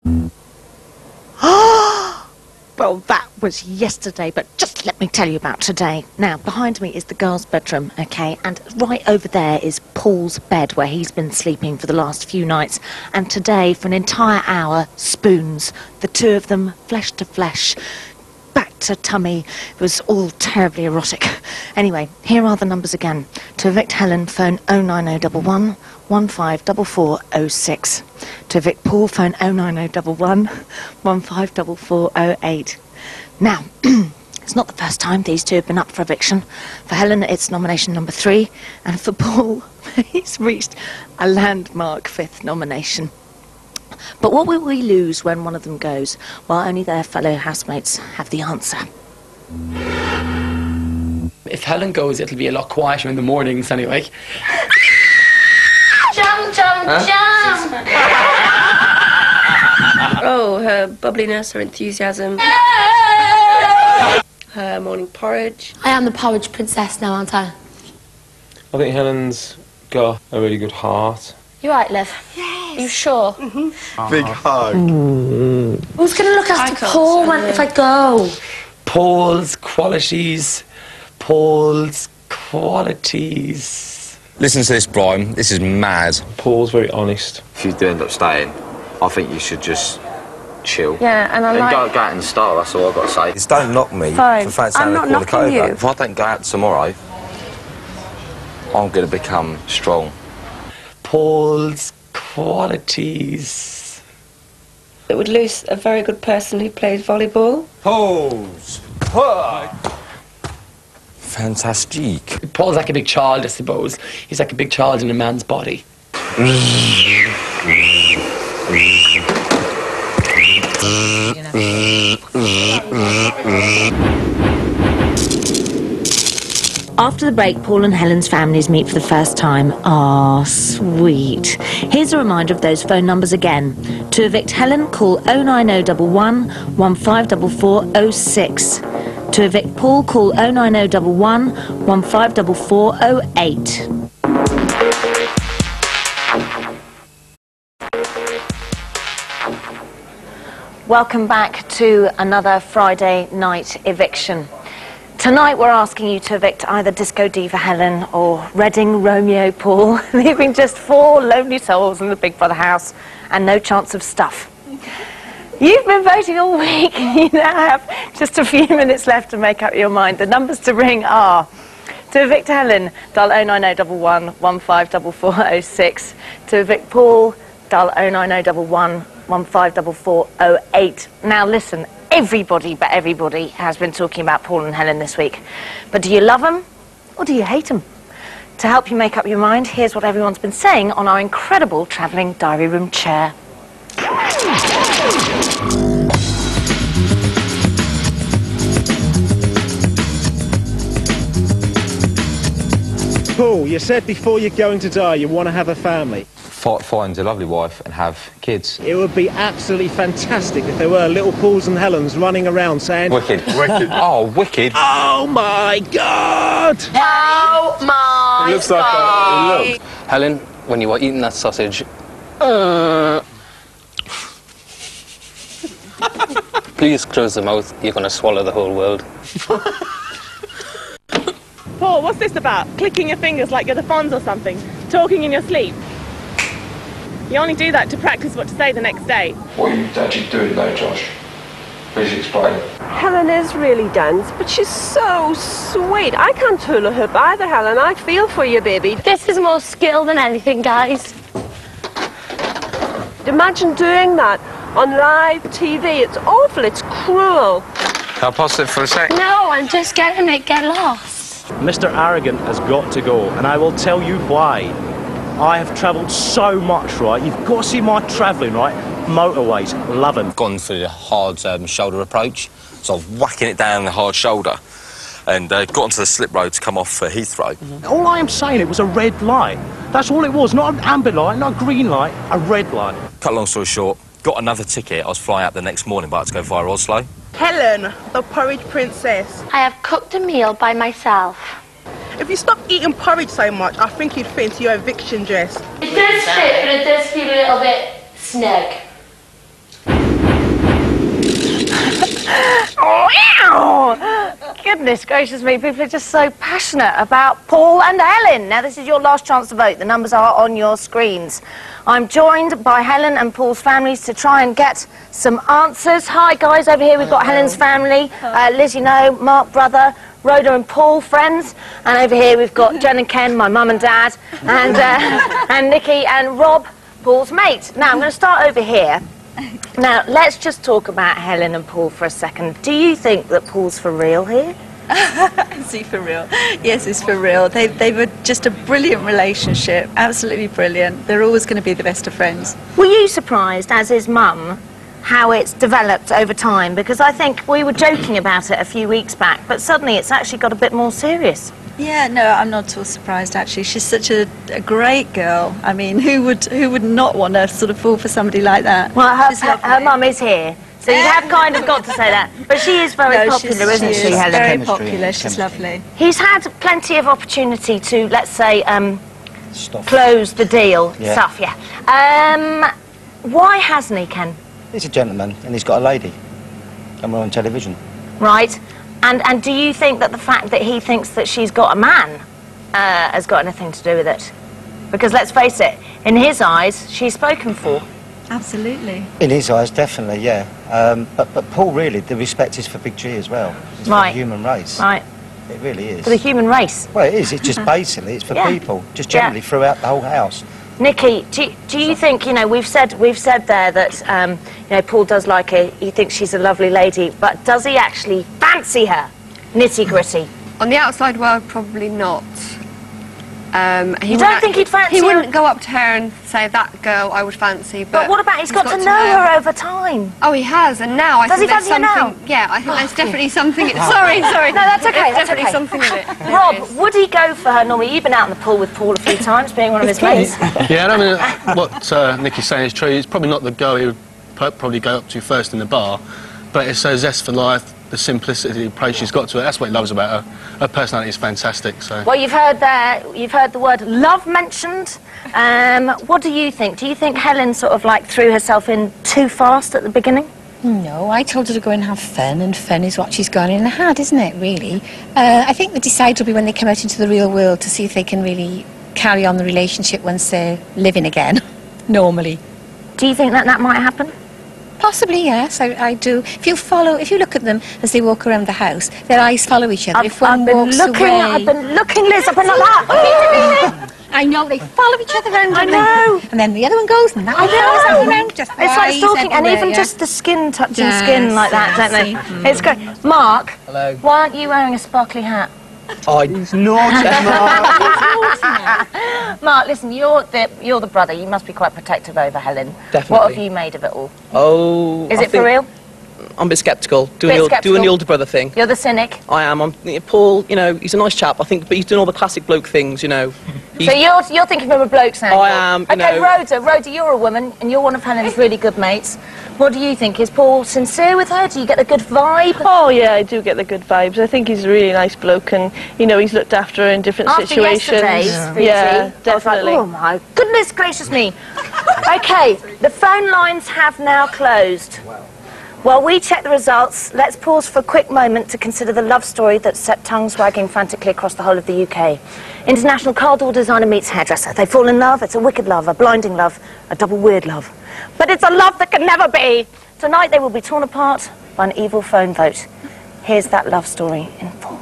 Well, that was yesterday, but just let me tell you about today. Now, behind me is the girls' bedroom, okay, and right over there is Paul's bed where he's been sleeping for the last few nights. And today, for an entire hour, spoons, the two of them, flesh to flesh, back to tummy. It was all terribly erotic. Anyway, here are the numbers again. To evict Helen, phone 09011 154406. To evict Paul, phone 09011 154408. Now, it's not the first time these two have been up for eviction. For Helen, it's nomination number 3, and for Paul, he's reached a landmark 5th nomination. But what will we lose when one of them goes? Well, only their fellow housemates have the answer. If Helen goes, it'll be a lot quieter in the mornings anyway. Jump, jump, jump! Oh, her bubbliness, her enthusiasm. Her morning porridge. I am the porridge princess now, aren't I? I think Helen's got a really good heart. You right, Liv? Yes. Are you sure? Big hug. Who's going to look after Paul if I go? Paul's qualities. Paul's qualities. Listen to this, Brian. This is mad. Paul's very honest. If you do end up staying, I think you should just chill. Yeah, and I like... Go out and start, that's all I've got to say. Just don't knock me Fine. for fancy I'm not having a knocking quarter you. over. If I don't go out tomorrow, I'm going to become strong. Paul's qualities. It would lose a very good person who plays volleyball. Pause. Fantastique. Paul's like a big child, I suppose. He's like a big child in a man's body. After the break, Paul and Helen's families meet for the first time. Ah, sweet. Here's a reminder of those phone numbers again. To evict Helen, call 09011 154406. To evict Paul, call 09011 154408. Welcome back to another Friday night eviction. Tonight we're asking you to evict either Disco Diva Helen or Reading Romeo Paul, leaving just 4 lonely souls in the Big Brother house and no chance of stuff. You've been voting all week. You now have just a few minutes left to make up your mind. The numbers to ring are: to evict Helen, dial 09011 154406. To evict Paul, dial 09011 154408. Now listen, everybody but everybody has been talking about Paul and Helen this week. But do you love them or do you hate them? To help you make up your mind, here's what everyone's been saying on our incredible travelling diary room chair. Paul, you said before you're going to die you want to have a family. Find a lovely wife and have kids. It would be absolutely fantastic if there were little Pauls and Helens running around saying... Wicked. Wicked. Oh, wicked. Oh, my God! Oh my It looks like God. it looks. Helen, when you are eating that sausage, please close the mouth. You're going to swallow the whole world. Paul, what's this about? Clicking your fingers like you're the Fonz or something? Talking in your sleep? You only do that to practice what to say the next day. What are you actually doing though, Josh? Please explain. Helen is really dense, but she's so sweet. I can't hula hoop either, Helen. I feel for you, baby. This is more skill than anything, guys. Imagine doing that on live TV. It's awful. It's cruel. Can I pause it for a sec? No, I'm just getting it. Get lost. Mr. Arrogant has got to go, and I will tell you why. I have travelled so much, right? You've got to see my travelling, right? Motorways, love them. Gone for the hard shoulder approach, so I was whacking it down the hard shoulder and got onto the slip road to come off for Heathrow. All I am saying, it was a red light. That's all it was, not an amber light, not a green light, a red light. Cut a long story short, got another ticket. I was flying out the next morning, but I had to go via Oslo. Helen, the porridge princess. I have cooked a meal by myself. If you stop eating porridge so much, I think you'd fit into your eviction dress. It does fit, but it does feel a little bit snug. Goodness gracious me, people are just so passionate about Paul and Helen. Now, this is your last chance to vote. The numbers are on your screens. I'm joined by Helen and Paul's families to try and get some answers. Hi, guys, over here we've got Helen's family. Liz, you know, Mark, brother, Rhoda and Paul, friends. And over here we've got Jen and Ken, my mum and dad, and, and Nikki and Rob, Paul's mate. Now, I'm going to start over here. Now, let's just talk about Helen and Paul for a second. Do you think that Paul's for real here? Is he for real? Yes, it's for real. They were just a brilliant relationship, absolutely brilliant. They're always going to be the best of friends. Were you surprised, as his mum, how it's developed over time? Because I think we were joking about it a few weeks back, but suddenly it's actually got a bit more serious. Yeah, no, I'm not at all surprised, actually. She's such a great girl. I mean, who would not want to sort of fall for somebody like that? Well, her mum is here, so you have kind of got to say that. But she is very popular, isn't she, Helen? Very popular, she's lovely. He's had plenty of opportunity to, let's say, close the deal stuff, why hasn't he, Ken? He's a gentleman, and he's got a lady, and we're on television. Right. And do you think that the fact that he thinks that she's got a man has got anything to do with it? Because let's face it, in his eyes, she's spoken for. Absolutely. In his eyes, definitely, yeah. But Paul, really, the respect is for Big G as well. It's for the human race. Right. It really is. For the human race? Well, it is. It's just basically, it's for people, just generally throughout the whole house. Nikki, do you think, you know, we've said there that, you know, Paul does like her, he thinks she's a lovely lady, but does he actually fancy her, nitty-gritty? On the outside world, probably not. You don't think he'd fancy her? He wouldn't go up to her and say, that girl I would fancy, but what about he's got to know her over time? Oh, he has, and now I think there's something... Now? Yeah, I think there's definitely something... Sorry. No, that's okay, there's definitely something in it. Rob, would he go for her normally? You've been out in the pool with Paul a few times, being one of his mates. Yeah, I mean, what Nikki's saying is true. It's probably not the girl he would probably go up to first in the bar, but it's her zest for life, the simplicity, the approach she's got to it. That's what he loves about her. Her personality is fantastic. So. Well, you've heard the word love mentioned. What do you think? Do you think Helen sort of like threw herself in too fast at the beginning? No, I told her to go and have fun, and fun is what she's gone in and had, isn't it, really? I think the decide will be when they come out into the real world to see if they can really carry on the relationship once they're living again, normally. Do you think that might happen? Possibly, yes, I do. If you look at them as they walk around the house, their eyes follow each other. If one walks away... I've been looking, Liz, I've been like that. I know, they follow each other around. I know. And then the other one goes, and that one goes around. Just it's like stalking, and even just the skin touching skin like that, don't they? It's great. Mark, hello. Why aren't you wearing a sparkly hat? He's naughty, Mark. Mark, listen, you're the brother. You must be quite protective over Helen. Definitely. What have you made of it all? Oh, is it for real? I'm a bit sceptical. Doing the older brother thing. You're the cynic. I am. Paul, you know, he's a nice chap, I think, but he's doing all the classic bloke things, you know. So you're thinking from a bloke's angle? I am. Okay, Rhoda, you're a woman, and you're one of Helen's really good mates. What do you think? Is Paul sincere with her? Do you get the good vibe? Oh, yeah, I do get the good vibes. I think he's a really nice bloke, and, you know, he's looked after her in different situations. Yeah, definitely. Like, oh, my goodness gracious me. Okay, the phone lines have now closed. While we check the results, let's pause for a quick moment to consider the love story that set tongues wagging frantically across the whole of the UK. International car door designer meets hairdresser. They fall in love. It's a wicked love, a blinding love, a double weird love. But it's a love that can never be. Tonight they will be torn apart by an evil phone vote. Here's that love story in full.